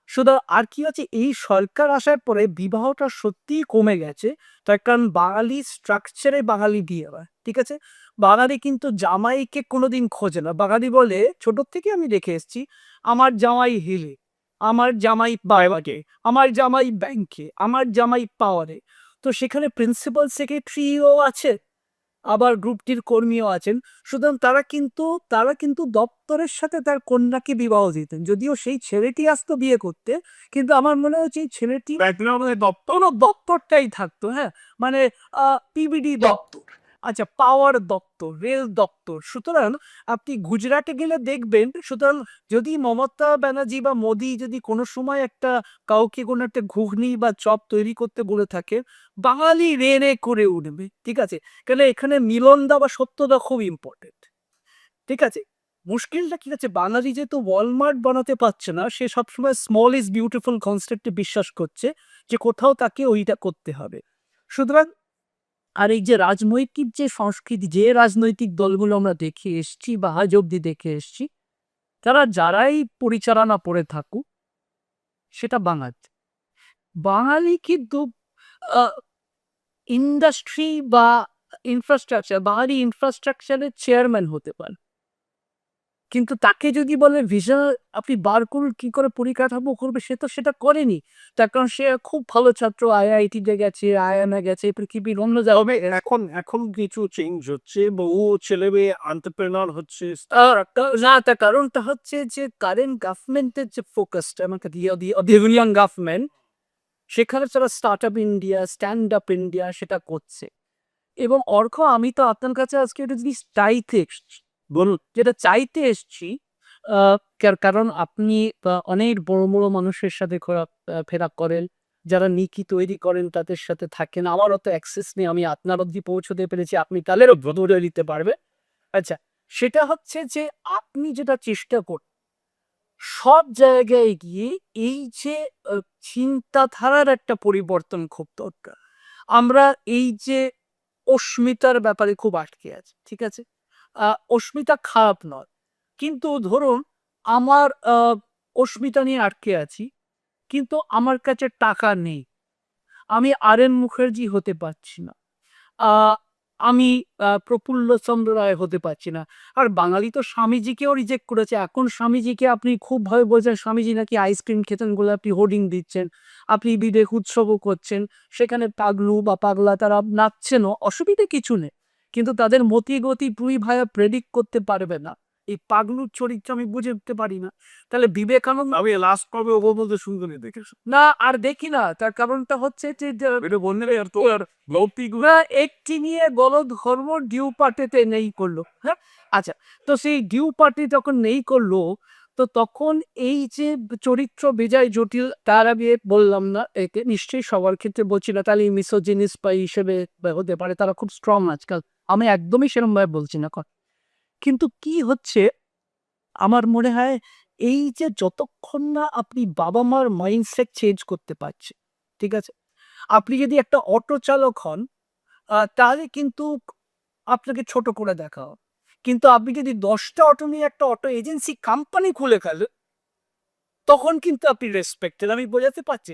সুতরাং আর কি হচ্ছে, এই সরকার আসার পরে বিবাহটা সত্যিই কমে গেছে। তার কারণ বাঙালি স্ট্রাকচারে বাঙালি বিয়ে হয়। ঠিক আছে? বাঙালি কিন্তু জামাইকে কোনোদিন খোঁজে না। বাঙালি বলে ছোটোর থেকে আমি দেখে এসেছি, আমার জামাই হিলে, আমার জামাই বাইরে, আমার জামাই ব্যাংকে, আমার জামাই পাওয়ারে। তো সেখানে প্রিন্সিপাল সেক্রেটারিও আছে, আবার গ্রুপটির কর্মীও আছেন। সুতরাং তারা কিন্তু দপ্তরের সাথে তার কন্যাকে বিবাহ দিতেন। যদিও সেই ছেলেটি আসতো বিয়ে করতে, কিন্তু আমার মনে হচ্ছে এই ছেলেটি ব্যাকগ্রাউন্ডে দপ্তর কোনো দপ্তরটাই থাকতো, হ্যাঁ? মানে পিবিডি দপ্তর, আচ্ছা পাওয়ার দপ্তর, রেল দপ্তর। সুতরাং আপনি গুজরাটে গেলে দেখবেন, সুতরাং যদি মমতা ব্যানার্জি বা মোদি যদি কোনো সময় কাউকে কোনো একটা ঘুগনি বা চপ তৈরি করতে বলে থাকে, বাঙালি রে রে করে উঠবে। ঠিক আছে? কেন এখানে মিলনদা বা সত্যদা খুব ইম্পর্টেন্ট। ঠিক আছে? মুশকিলটা কি আছে, বাঙালি যেহেতু ওয়ালমার্ট বানাতে পারছে না, সে সবসময় স্মল ইজ বিউটিফুল কনসেপ্টে বিশ্বাস করছে যে কোথাও তাকে ওইটা করতে হবে। সুতরাং আর এই যে রাজনৈতিক যে সংস্কৃতি, যে রাজনৈতিক দলগুলো আমরা দেখে এসছি বা আজ অব্দি দেখে এসছি, তারা যারাই পরিচালনা করে থাকুক, সেটা বাঙালি। বাঙালি কিন্তু আ ইন্ডাস্ট্রি বা বাঙালি ইনফ্রাস্ট্রাকচারের চেয়ারম্যান হতে পারে। কিন্তু তাকে যদি বলে ভিসা আপনি বার করুন, কি করে পরিকাঠামো করবে, সে তো সেটা করেনি। তার কারণ সে খুব ভালো ছাত্র, আইআইটিতে গেছে, আইএমএ গেছে, পৃথিবীর অন্য তবে জায়গায়। এখন এখন কিছু চেঞ্জ হচ্ছে, বহু ছেলে মেয়ে এন্টারপ্রেনার হচ্ছে। না, তার কারণটা হচ্ছে যে কারেন্ট গভর্নমেন্টের যে ফোকাসটা, আমাকে ইয়াং গভর্নমেন্ট, সেখানে তারা start up India, stand up India সেটা করছে। এবং আমি তো আপনার কাছে আজকে একটা জিনিস চাইতে এসছি। বলুন। যেটা চাইতে এসছি, কারণ আপনি অনেক বড় বড় মানুষের সাথে ফেরা করেন, যারা নিকি তৈরি করেন তাদের সাথে থাকেন। আমারও তো অ্যাক্সেস নেই, আমি আপনার অব্দি পৌঁছতে পেরেছি, আপনি তাদেরও ধরে দিতে পারবে। আচ্ছা, সেটা হচ্ছে যে আপনি যেটা চেষ্টা করুন, সব জায়গায় গিয়ে এই যে চিন্তাধারার একটা পরিবর্তন খুব দরকার। আমরা এই যে অস্মিতার ব্যাপারে খুব আটকে আছি। ঠিক আছে? অস্মিতা খারাপ নয়। কিন্তু ধরুন আমার অস্মিতা নিয়ে আটকে আছি। কিন্তু আমার কাছে টাকা নেই। আমি আর.এন. মুখার্জি হতে পারছি না। আ আমি প্রফুল্লচন্দ্র রায় হতে পারছি না। আর বাঙালি তো স্বামীজিকেও রিজেক্ট করেছে। এখন স্বামীজিকে আপনি খুবভাবে বলছেন, স্বামীজি নাকি আইসক্রিম খেতেন বলে আপনি হোর্ডিং দিচ্ছেন। আপনি বিদেশ উৎসবও করছেন। সেখানে পাগলু বা পাগলা তারা নাচছেনও, অসুবিধে কিছু নেই। কিন্তু তাদের মতি-গতি দুই ভাইয়া প্রেডিক্ট করতে পারবে না। এই পাগলুর চরিত্র আমি বুঝে উঠতে পারি না। তাহলে বিবেকানন্দ আমি লাস্ট কবে ওর মধ্যে সুন্দরী দেখেছি? না আর দেখি না। তার কারণটা হচ্ছে যে এটা বললে আর তো আর লৌকিক না, একটি নিয়ে গলধর্ম ডিউ পার্টিতে নেই করলো। হ্যাঁ? আচ্ছা, তো সেই ডিউ পার্টি যখন নেই করলো, তো তখন এই যে চরিত্র বিজয় জটিল, তার আমি বললাম না একে, নিশ্চয়ই সবার ক্ষেত্রে বলছি না, তাহলে মিসোজিনিস বা হিসেবে হতে পারে, তারা খুব স্ট্রং আজকাল। আমি একদমই সেরমভাবে বলছি না। কিন্তু কি হচ্ছে, আমার মনে হয় এই যে যতক্ষণ না আপনি বাবা-মার মাইন্ডসেট চেঞ্জ করতে পারছেন, ঠিক আছে? আপনি যদি একটা অটো চালক হন, তাহলে কিন্তু আপনাকে ছোট করে দেখা হবে। কিন্তু আপনি যদি ১০ টা অটো নিয়ে একটা অটো এজেন্সি কোম্পানি খুলে ফেলেন, তখন কিন্তু আপনি রেসপেক্টেড। আমি বোঝাতে পারছি?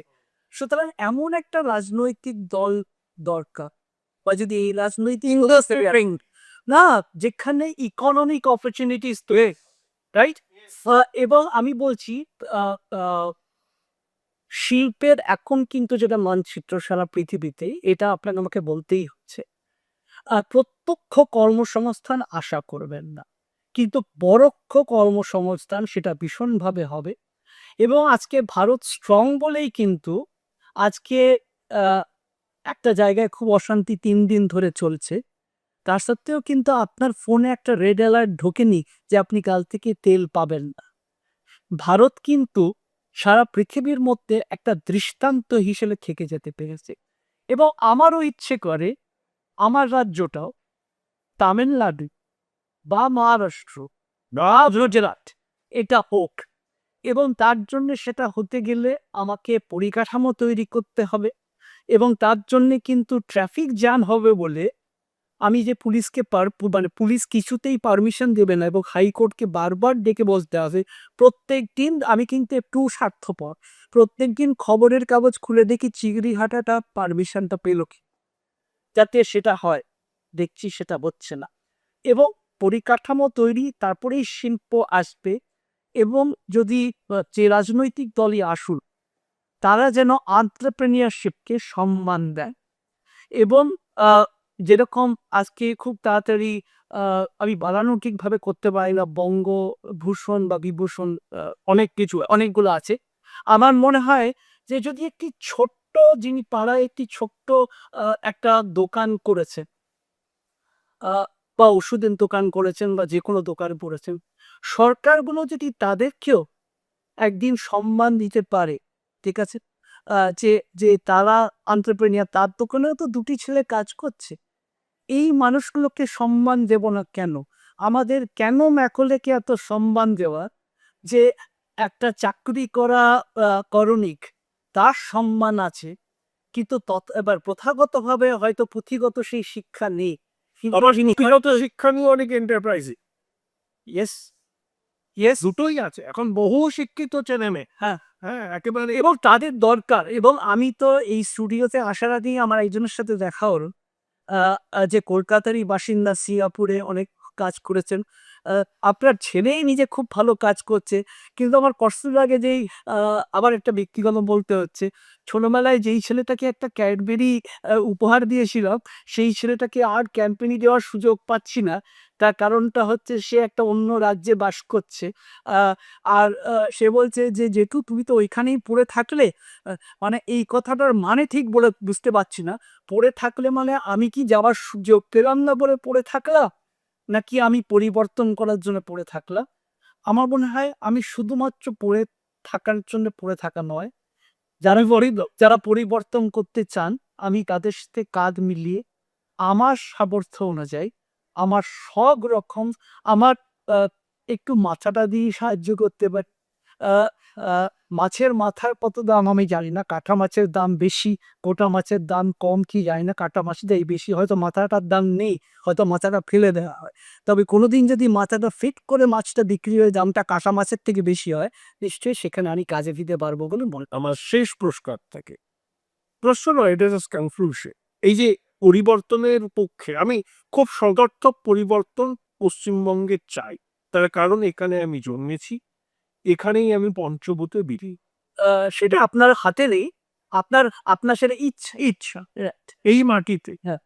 সুতরাং এমন একটা রাজনৈতিক দল দরকার, বা যদি এই রাজনৈতিক না, যেখানে ইকোনমিক অপরচুনিটিস তৈরি, রাইট? এবং আমি বলছি আ আ শিল্পের এখন কিন্তু যেটা মানচিত্র সারা পৃথিবীতে, এটা আপনাকে আমাকে বলতেই হচ্ছে। প্রত্যক্ষ কর্মসংস্থান আশা করবেন না। কিন্তু পরোক্ষ কর্মসংস্থান সেটা ভীষণভাবে হবে। এবং আজকে ভারত স্ট্রং বলেই কিন্তু আজকে আ একটা জায়গায় খুব অশান্তি ৩ দিন ধরে চলছে। তা সত্ত্বেও কিন্তু আপনার ফোনে একটা রেড অ্যালার্ট ঢোকেনি যে আপনি কাল থেকে তেল পাবেন না। ভারত কিন্তু সারা পৃথিবীর মধ্যে একটা দৃষ্টান্ত হিসেবে থেকে যেতে পেরেছে। এবং আমারও ইচ্ছে করে আমার রাজ্যটাও তামিলনাড়ু বা মহারাষ্ট্র বা গুজরাট এটা হোক। এবং তার জন্য সেটা হতে গেলে আমাকে পরিকাঠামো তৈরি করতে হবে। এবং তার জন্যে কিন্তু ট্রাফিক জ্যাম হবে বলে আমি যে পুলিশকে মানে পুলিশ কিছুতেই পারমিশন দেবে না এবং হাইকোর্টকে বারবার ডেকে বলতে হবে। প্রত্যেকদিন আমি কিন্তু একটু স্বার্থপর। প্রত্যেকদিন খবরের কাগজ খুলে দেখি চিংড়িহাটাটা পারমিশনটা পেল কি? যাতে সেটা হয়। দেখছি সেটা হচ্ছে না। এবং পরিকাঠামো তৈরি তারপরেই শিল্প আসবে এবং যদি যে রাজনৈতিক দলই আসুক, তারা যেন entrepreneurship-কে সম্মান দেয় এবং আ যেরকম আজকে খুব তাড়াতাড়ি আমি বানানও ঠিকভাবে করতে পারি না। বঙ্গভূষণ বা বিভূষণ অনেক কিছু অনেকগুলো আছে। আমার মনে হয় যে যদি একটি ছোট্ট যিনি পাড়ায় একটি ছোট্ট একটা দোকান করেছে আ বা ওষুধের দোকান করেছেন বা যেকোনো দোকান করেছেন, সরকারগুলো যদি তাদেরকেও একদিন সম্মান দিতে পারে, ঠিক আছে? যে যে তারা entrepreneur তার দোকানেও তো ২ টি ছেলে কাজ করছে। এই মানুষগুলোকে সম্মান দেব না কেন? আমাদের কেন ম্যাকলেকে এত সম্মান দেওয়া যে একটা চাকরি করা করণিক তার সম্মান আছে। কিন্তু এবার প্রথাগতভাবে হয়তো পুঁথিগত সেই শিক্ষা নেই। কিন্তু আবার যিনি পুঁথিগত শিক্ষা নিয়ে অনেক এন্টারপ্রাইজি ইয়েস, ইয়েস, দুটোই আছে। এখন বহু শিক্ষিত ছেলেমেয়ে, হ্যাঁ। হ্যাঁ, একেবারে এবং তাদের দরকার এবং আমি তো এই স্টুডিওতে আসার আগেই আমার একজনের সাথে দেখা হলো। আ আ যে কলকাতারই বাসিন্দা সিঙ্গাপুরে অনেক কাজ করেছেন। আ আপনার ছেলেই নিজে খুব ভালো কাজ করছে। কিন্তু আমার কষ্ট লাগে যেই আ আবার একটা ব্যক্তিগত বলতে হচ্ছে। ছোটবেলায় যেই ছেলেটাকে একটা ক্যাডবেরি উপহার দিয়েছিলাম, সেই ছেলেটাকে আর ক্যাম্পেনি দেওয়ার সুযোগ পাচ্ছি না। তার কারণটা হচ্ছে সে একটা অন্য রাজ্যে বাস করছে। আ আর সে বলছে যে, "জেঠু তুমি তো ঐখানেই পড়ে থাকলে।" আ মানে এই কথাটার মানে ঠিক বলে বুঝতে পারছি না। পড়ে থাকলে মানে আমি কি যাওয়ার সুযোগ পেলাম না বলে পড়ে থাকলাম? নাকি আমি পরিবর্তন করার জন্য পড়ে থাকলাম? আমার মনে হয় আমি শুধুমাত্র পড়ে থাকার জন্য পড়ে থাকা নয়। যারা পরিবর্তন করতে চান, আমি তাদের সাথে কাঁধ মিলিয়ে আমার সামর্থ্য অনুযায়ী, আমার সব রকম আমার আ একটু মাথাটা দিয়ে সাহায্য করতে পারি। আ আ মাছের মাথার কত দাম আমি জানি না। কাটা মাছের দাম বেশি, গোটা মাছের দাম কম কি জানি না। কাটা মাছটাই বেশি। হয়তো মাথাটার দাম নেই, হয়তো মাথাটা ফেলে দেওয়া হয়। তবে কোনোদিন যদি মাথাটা ফিট করে মাছটা বিক্রি হয়ে দামটা কাটা মাছের থেকে বেশি হয়, নিশ্চয়ই সেখানে আমি কাজে দিতে পারবো বলে মনে আমার শেষ প্রশ্ন থাকে। প্রশ্ন নয়, এটা জাস্ট কনক্লুশন। এই যে পরিবর্তনের পক্ষে আমি খুব সদর্থক পরিবর্তন পশ্চিমবঙ্গে চাই। তার কারণ এখানে আমি জন্মেছি, এখানেই আমি পঞ্চভূতে বিলি। আ সেটা আপনার হাতে নেই। আপনার আপনার সেটা ইচ্ছা। রাইট। এই মাটিতে হ্যাঁ।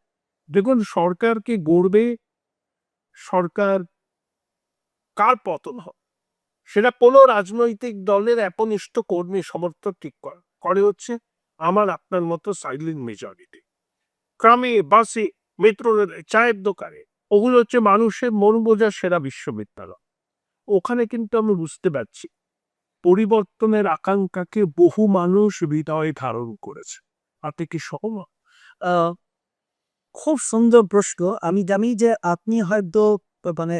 দেখুন, সরকারকে গড়বে, সরকার কার পতন হয় সেটা কোনো রাজনৈতিক দলের একনিষ্ঠ কর্মী সমর্থক ঠিক করে হচ্ছে আমার আপনার মতো সাইলেন্ট মেজরিটি। গ্রামে, বাসে, মেট্রো রেলে, চায়ের দোকানে, ওগুলো হচ্ছে মানুষের মন বোঝার সেরা বিশ্ববিদ্যালয়। ওখানে কিন্তু আমি বুঝতে পারছি পরিবর্তনের আকাঙ্ক্ষাকে বহু মানুষ হৃদয়ে ধারণ করেছে। আপনি কি সহমত? আ খুব সুন্দর প্রশ্ন। আমি জানি যে আপনি হয়তো মানে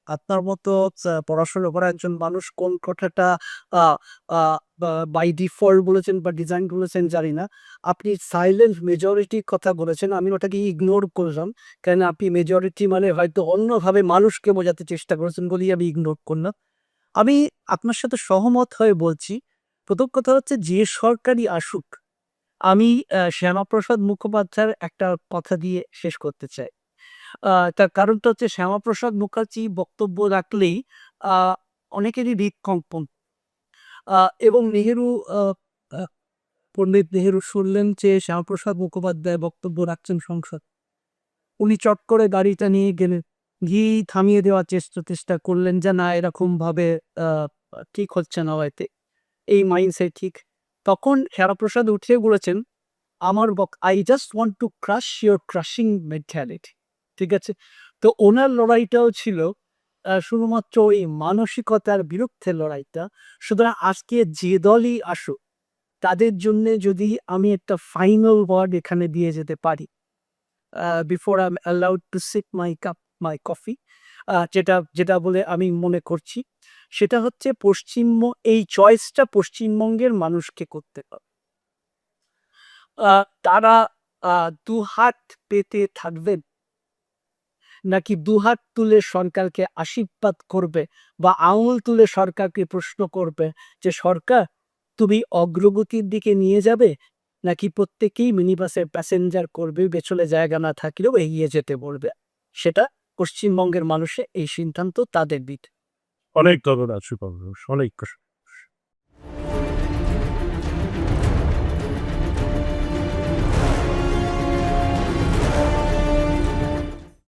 আপনার মতো পড়াশোনা করা একজন মানুষ কোন কথাটা আ আ বা বাই ডিফল্ট বলেছেন বা ডিজাইন বলেছেন জানি না। আপনি সাইলেন্ট মেজরিটির কথা বলেছেন। আমি ওটাকে ইগনোর করলাম। কারণ আপনি মেজরিটি মানে হয়তো অন্যভাবে মানুষকে বোঝাতে চেষ্টা করেছেন বলেই আমি ইগনোর করলাম। আমি আপনার সাথে সহমত হয়ে বলছি। ১ম কথা হচ্ছে যে সরকারই আসুক আমি শ্যামাপ্রসাদ মুখোপাধ্যায়ের একটা কথা দিয়ে শেষ করতে চাই। তার কারণটা হচ্ছে শ্যামাপ্রসাদ মুখার্জী বক্তব্য রাখলেই আ অনেকেরই হৃদকম্পন। আ এবং নেহেরু আ আ পণ্ডিত নেহেরু শুনলেন যে শ্যামাপ্রসাদ মুখোপাধ্যায় বক্তব্য রাখছেন সংসদ। উনি চট করে গাড়িটা নিয়ে গেলেন। গিয়েই থামিয়ে দেওয়ার চেষ্টা করলেন যে না এরকমভাবে আ ঠিক হচ্ছে না হয়তো। এই মাইন্ডসেট ঠিক। তখন শ্যামাপ্রসাদ উঠে বলেছেন I just want to crush your crushing mentality ঠিক আছে? তো উনার লড়াইটাও ছিল শুধুমাত্র ওই মানসিকতার বিরুদ্ধে লড়াইটা। সুতরাং আজকে যে দলই আসুক, তাদের জন্যে যদি আমি একটা ফাইনাল ওয়ার্ড এখানে দিয়ে যেতে পারি, before I'm allowed to sip my coffee যেটা বলে আমি মনে করছি, সেটা হচ্ছে এই চয়েসটা পশ্চিমবঙ্গের মানুষকে করতে হবে। তারা দুহাত পেতে থাকবেন, নাকি দুহাত তুলে সরকারকে আশীর্বাদ করবে বা আঙুল তুলে সরকারকে প্রশ্ন করবে যে সরকার তুমি অগ্রগতির দিকে নিয়ে যাবে, নাকি প্রত্যেকেই মিনিবাসের প্যাসেঞ্জার করবে, পেছনে জায়গা না থাকলেও এগিয়ে যেতে বলবে? সেটা পশ্চিমবঙ্গের মানুষের এই সিদ্ধান্ত তাদের দিতে। অনেক ধরনের আছে, অনেক